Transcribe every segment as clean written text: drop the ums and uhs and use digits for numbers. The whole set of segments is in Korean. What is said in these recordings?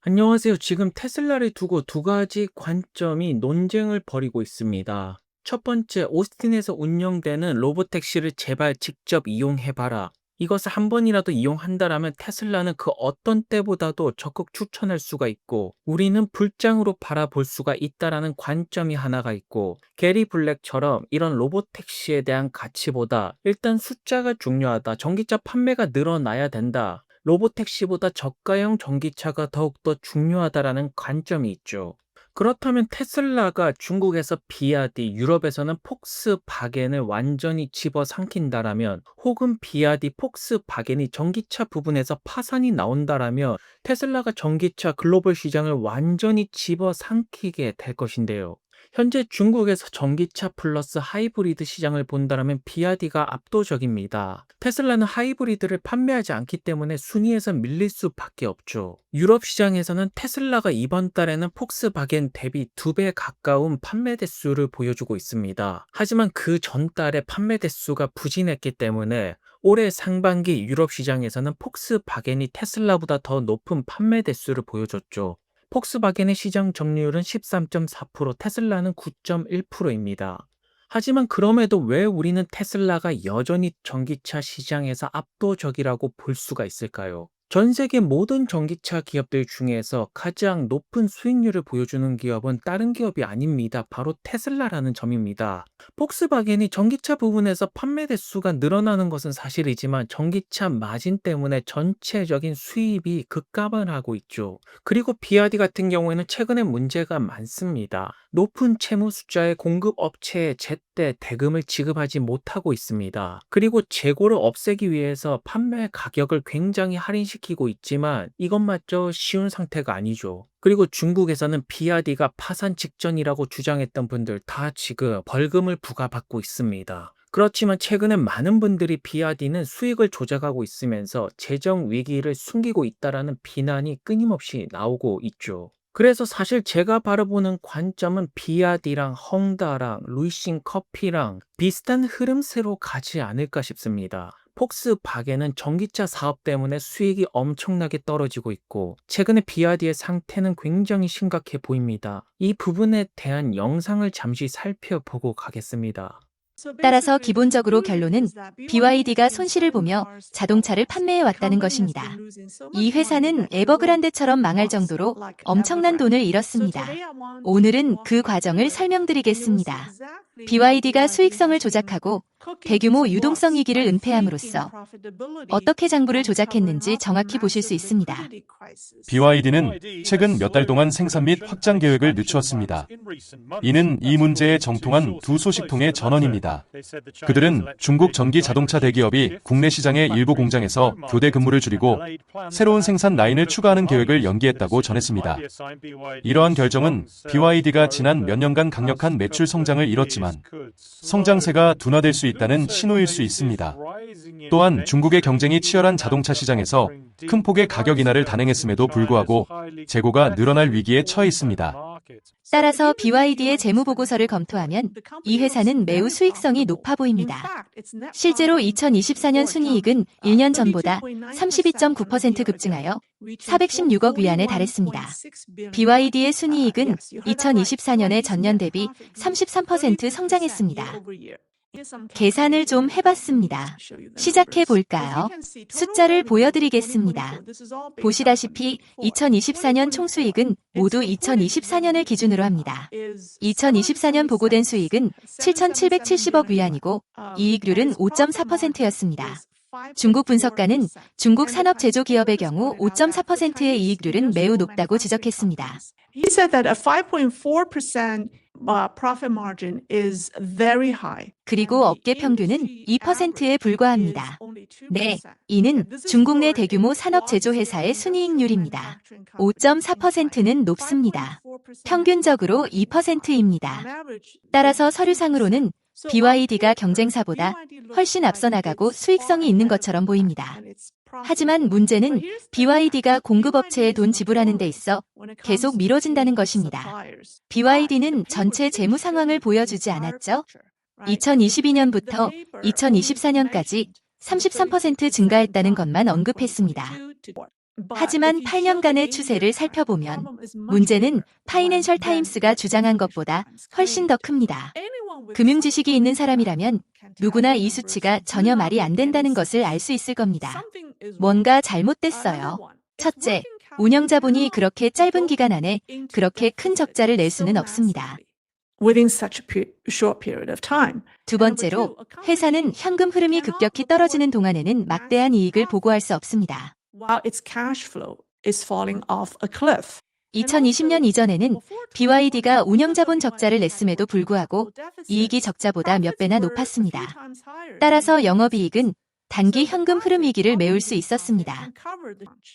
안녕하세요. 지금 테슬라를 두고 두 가지 관점이 논쟁을 벌이고 있습니다. 첫 번째, 오스틴에서 운영되는 로보택시를 제발 직접 이용해봐라. 이것을 한 번이라도 이용한다라면 테슬라는 그 어떤 때보다도 적극 추천할 수가 있고, 우리는 불장으로 바라볼 수가 있다라는 관점이 하나가 있고, 게리 블랙처럼 이런 로보택시에 대한 가치보다 일단 숫자가 중요하다. 전기차 판매가 늘어나야 된다. 로보택시보다 저가형 전기차가 더욱더 중요하다라는 관점이 있죠. 그렇다면 테슬라가 중국에서 비아디, 유럽에서는 폭스바겐을 완전히 집어삼킨다라면, 혹은 비아디, 폭스바겐이 전기차 부분에서 파산이 나온다라면 테슬라가 전기차 글로벌 시장을 완전히 집어삼키게 될 것인데요. 현재 중국에서 전기차 플러스 하이브리드 시장을 본다면 비아디가 압도적입니다. 테슬라는 하이브리드를 판매하지 않기 때문에 순위에서 밀릴 수밖에 없죠. 유럽 시장에서는 테슬라가 이번 달에는 폭스바겐 대비 2배 가까운 판매 대수를 보여주고 있습니다. 하지만 그 전달에 판매 대수가 부진했기 때문에 올해 상반기 유럽 시장에서는 폭스바겐이 테슬라보다 더 높은 판매 대수를 보여줬죠. 폭스바겐의 시장 점유율은 13.4%, 테슬라는 9.1%입니다. 하지만 그럼에도 왜 우리는 테슬라가 여전히 전기차 시장에서 압도적이라고 볼 수가 있을까요? 전 세계 모든 전기차 기업들 중에서 가장 높은 수익률을 보여주는 기업은 다른 기업이 아닙니다. 바로 테슬라라는 점입니다. 폭스바겐이 전기차 부분에서 판매 대수가 늘어나는 것은 사실이지만 전기차 마진 때문에 전체적인 수입이 급감을 하고 있죠. 그리고 비아디 같은 경우에는 최근에 문제가 많습니다. 높은 채무 숫자의 공급 업체에 제때 대금을 지급하지 못하고 있습니다. 그리고 재고를 없애기 위해서 판매 가격을 굉장히 할인시키고 있지만 이것마저 쉬운 상태가 아니죠. 그리고 중국에서는 비아디가 파산 직전이라고 주장했던 분들 다 지금 벌금을 부과받고 있습니다. 그렇지만 최근에 많은 분들이 비아디는 수익을 조작하고 있으면서 재정 위기를 숨기고 있다라는 비난이 끊임없이 나오고 있죠. 그래서 사실 제가 바라보는 관점은 비아디랑 헝다랑 루이싱 커피랑 비슷한 흐름새로 가지 않을까 싶습니다. 폭스바겐은 전기차 사업 때문에 수익이 엄청나게 떨어지고 있고, 최근에 비아디의 상태는 굉장히 심각해 보입니다. 이 부분에 대한 영상을 잠시 살펴보고 가겠습니다. 따라서 기본적으로 결론은 BYD가 손실을 보며 자동차를 판매해 왔다는 것입니다. 이 회사는 에버그란데처럼 망할 정도로 엄청난 돈을 잃었습니다. 오늘은 그 과정을 설명드리겠습니다. BYD가 수익성을 조작하고 대규모 유동성 위기를 은폐함으로써 어떻게 장부를 조작했는지 정확히 보실 수 있습니다. BYD는 최근 몇 달 동안 생산 및 확장 계획을 늦추었습니다. 이는 이 문제에 정통한 두 소식통의 전원입니다. 그들은 중국 전기 자동차 대기업이 국내 시장의 일부 공장에서 교대 근무를 줄이고 새로운 생산 라인을 추가하는 계획을 연기했다고 전했습니다. 이러한 결정은 BYD가 지난 몇 년간 강력한 매출 성장을 이뤘지만 성장세가 둔화될 수 있다는 신호일 수 있습니다. 또한 중국의 경쟁이 치열한 자동차 시장에서 큰 폭의 가격 인하를 단행했음에도 불구하고 재고가 늘어날 위기에 처해 있습니다. 따라서 BYD의 재무보고서를 검토하면 이 회사는 매우 수익성이 높아 보입니다. 실제로 2024년 순이익은 1년 전보다 32.9% 급증하여 416억 위안에 달했습니다. BYD의 순이익은 2024년에 전년 대비 33% 성장했습니다. 계산을 좀 해봤습니다. 시작해 볼까요? 숫자를 보여드리겠습니다. 보시다시피 2024년 총수익은 모두 2024년을 기준으로 합니다. 2024년 보고된 수익은 7,770억 위안이고 이익률은 5.4%였습니다. 중국 분석가는 중국 산업 제조 기업의 경우 5.4%의 이익률은 매우 높다고 지적했습니다. He said that a 5.4% profit margin is very high. 그리고 업계 평균은 2%에 불과합니다. 네, 이는 중국 내 대규모 산업 제조 회사의 순이익률입니다. 5.4%는 높습니다. 평균적으로 2%입니다. 따라서 서류상으로는 BYD가 경쟁사보다 훨씬 앞서 나가고 수익성이 있는 것처럼 보입니다. 하지만 문제는 BYD가 공급업체에 돈 지불하는 데 있어 계속 미뤄진다는 것입니다. BYD는 전체 재무 상황을 보여주지 않았죠? 2022년부터 2024년까지 33% 증가했다는 것만 언급했습니다. 하지만 8년간의 추세를 살펴보면 문제는 파이낸셜 타임스가 주장한 것보다 훨씬 더 큽니다. 금융 지식이 있는 사람이라면 누구나 이 수치가 전혀 말이 안 된다는 것을 알 수 있을 겁니다. 뭔가 잘못됐어요. 첫째, 운영자본이 그렇게 짧은 기간 안에 그렇게 큰 적자를 낼 수는 없습니다. within such a short period of time. 두 번째로, 회사는 현금 흐름이 급격히 떨어지는 동안에는 막대한 이익을 보고할 수 없습니다. While its cash flow is falling off a cliff. 2020년 이전에는 BYD가 운영자본 적자를 냈음에도 불구하고 이익이 적자보다 몇 배나 높았습니다. 따라서 영업이익은 단기 현금 흐름 위기를 메울 수 있었습니다.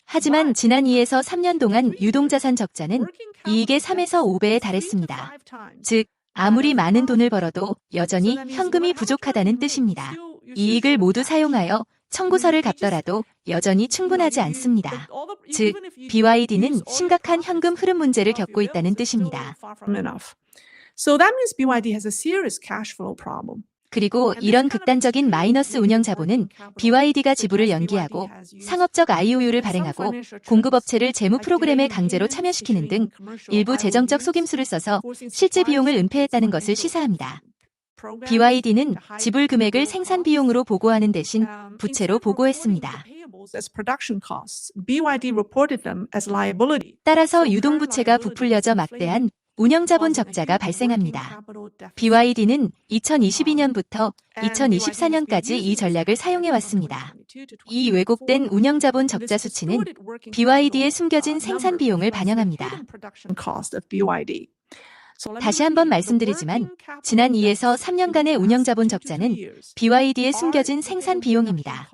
하지만 지난 2에서 3년 동안 유동자산 적자는 이익의 3에서 5배에 달했습니다. 즉, 아무리 많은 돈을 벌어도 여전히 현금이 부족하다는 뜻입니다. 이익을 모두 사용하여 청구서를 갚더라도 여전히 충분하지 않습니다. 즉, BYD는 심각한 현금 흐름 문제를 겪고 있다는 뜻입니다. So that means BYD has a serious cash flow problem. 그리고 이런 극단적인 마이너스 운영 자본은 BYD가 지불을 연기하고 상업적 IOU를 발행하고 공급업체를 재무 프로그램에 강제로 참여시키는 등 일부 재정적 속임수를 써서 실제 비용을 은폐했다는 것을 시사합니다. BYD는 지불 금액을 생산 비용으로 보고하는 대신 부채로 보고했습니다. 따라서 유동부채가 부풀려져 막대한 운영자본 적자가 발생합니다. BYD는 2022년부터 2024년까지 이 전략을 사용해왔습니다. 이 왜곡된 운영자본 적자 수치는 BYD의 숨겨진 생산 비용을 반영합니다. 다시 한번 말씀드리지만 지난 2에서 3년간의 운영자본 적자는 BYD의 숨겨진 생산 비용입니다.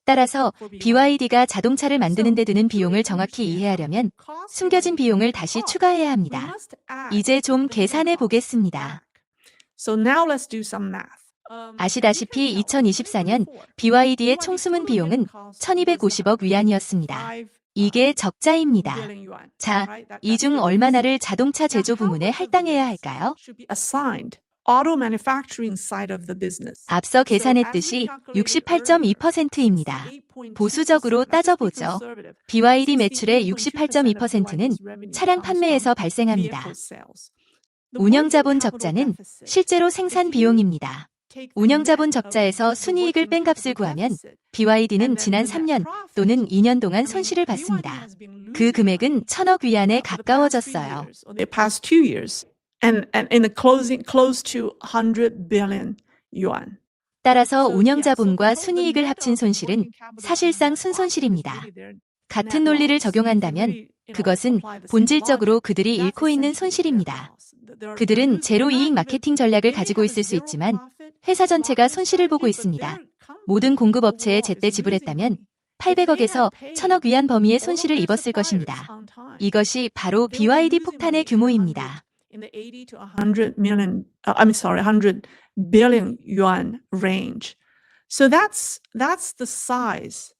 따라서 BYD가 자동차를 만드는 데 드는 비용을 정확히 이해하려면 숨겨진 비용을 다시 추가해야 합니다. 이제 좀 계산해 보겠습니다. 아시다시피 2024년 BYD의 총 숨은 비용은 1250억 위안이었습니다. 이게 적자입니다. 자, 이 중 얼마나를 자동차 제조 부문에 할당해야 할까요? 앞서 계산했듯이 68.2%입니다. 보수적으로 따져보죠. BYD 매출의 68.2%는 차량 판매에서 발생합니다. 운영자본 적자는 실제로 생산 비용입니다. 운영자본 적자에서 순이익을 뺀 값을 구하면 BYD는 지난 3년 또는 2년 동안 손실을 봤습니다. 그 금액은 1,000억 위안에 가까워졌어요. And in the close to 100 billion yuan. 따라서 운영자본과 순이익을 합친 손실은 사실상 순손실입니다. 같은 논리를 적용한다면 그것은 본질적으로 그들이 잃고 있는 손실입니다. 그들은 제로 이익 마케팅 전략을 가지고 있을 수 있지만 회사 전체가 손실을 보고 있습니다. 모든 공급업체에 제때 지불했다면 800억에서 1,000억 위안 범위의 손실을 입었을 것입니다. 이것이 바로 BYD 폭탄의 규모입니다. In the 80 to 100 million, 100 billion yuan range. So that's the size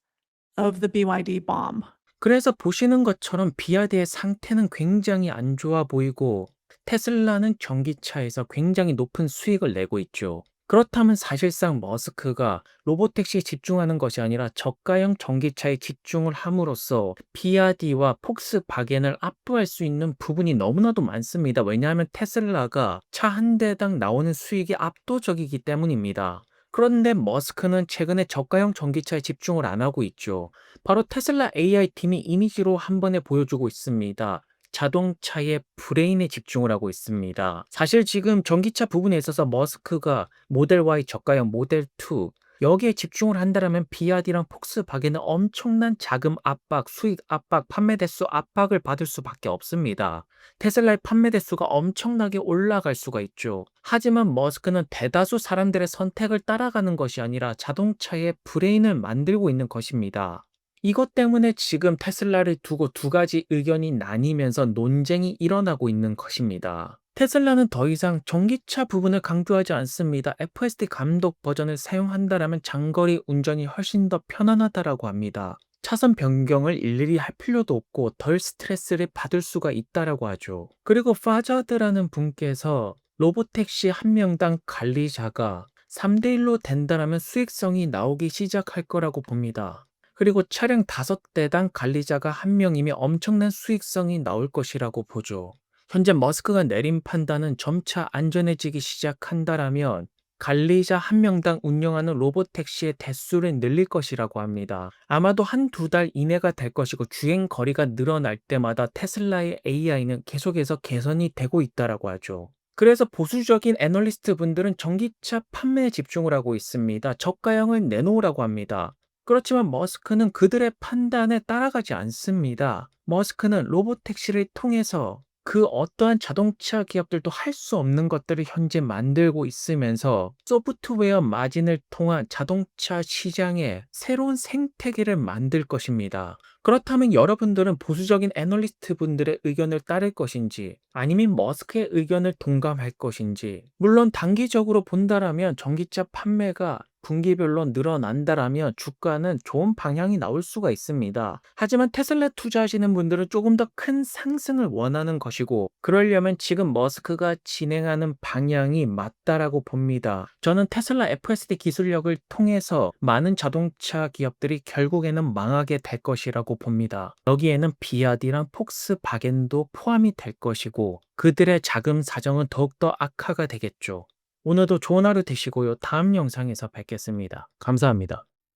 of the BYD bomb. 그래서 보시는 것처럼 BYD의 상태는 굉장히 안 좋아 보이고 테슬라는 전기차에서 굉장히 높은 수익을 내고 있죠. 그렇다면 사실상 머스크가 로보택시에 집중하는 것이 아니라 저가형 전기차에 집중을 함으로써 BYD와 폭스바겐을 압도할 수 있는 부분이 너무나도 많습니다. 왜냐하면 테슬라가 차 한 대당 나오는 수익이 압도적이기 때문입니다. 그런데 머스크는 최근에 저가형 전기차에 집중을 안 하고 있죠. 바로 테슬라 AI팀이 이미지로 한 번에 보여주고 있습니다. 자동차의 브레인에 집중을 하고 있습니다. 사실 지금 전기차 부분에 있어서 머스크가 모델 Y 저가형 모델 2 여기에 집중을 한다면 BYD랑 폭스바겐은 엄청난 자금 압박, 수익 압박, 판매 대수 압박을 받을 수밖에 없습니다. 테슬라의 판매 대수가 엄청나게 올라갈 수가 있죠. 하지만 머스크는 대다수 사람들의 선택을 따라가는 것이 아니라 자동차의 브레인을 만들고 있는 것입니다. 이것 때문에 지금 테슬라를 두고 두 가지 의견이 나뉘면서 논쟁이 일어나고 있는 것입니다. 테슬라는 더 이상 전기차 부분을 강조하지 않습니다. FSD 감독 버전을 사용한다면 장거리 운전이 훨씬 더 편안하다고 합니다. 차선 변경을 일일이 할 필요도 없고 덜 스트레스를 받을 수가 있다고 하죠. 그리고 파자드라는 분께서 로보택시 한 명당 관리자가 3대1로 된다면 수익성이 나오기 시작할 거라고 봅니다. 그리고 차량 5대당 관리자가 1명이면 엄청난 수익성이 나올 것이라고 보죠. 현재 머스크가 내린 판단은 점차 안전해지기 시작한다라면 관리자 1명당 운영하는 로봇택시의 대수를 늘릴 것이라고 합니다. 아마도 1~2달 이내가 될 것이고 주행 거리가 늘어날 때마다 테슬라의 AI는 계속해서 개선이 되고 있다라고 하죠. 그래서 보수적인 애널리스트 분들은 전기차 판매에 집중을 하고 있습니다. 저가형을 내놓으라고 합니다. 그렇지만 머스크는 그들의 판단에 따라가지 않습니다. 머스크는 로봇택시를 통해서 그 어떠한 자동차 기업들도 할 수 없는 것들을 현재 만들고 있으면서 소프트웨어 마진을 통한 자동차 시장에 새로운 생태계를 만들 것입니다. 그렇다면 여러분들은 보수적인 애널리스트 분들의 의견을 따를 것인지 아니면 머스크의 의견을 동감할 것인지, 물론 단기적으로 본다라면 전기차 판매가 분기별로 늘어난다라면 주가는 좋은 방향이 나올 수가 있습니다. 하지만 테슬라 투자하시는 분들은 조금 더 큰 상승을 원하는 것이고, 그러려면 지금 머스크가 진행하는 방향이 맞다라고 봅니다. 저는 테슬라 FSD 기술력을 통해서 많은 자동차 기업들이 결국에는 망하게 될 것이라고 봅니다. 여기에는 비아디랑 폭스바겐도 포함이 될 것이고 그들의 자금 사정은 더욱더 악화가 되겠죠. 오늘도 좋은 하루 되시고요. 다음 영상에서 뵙겠습니다. 감사합니다.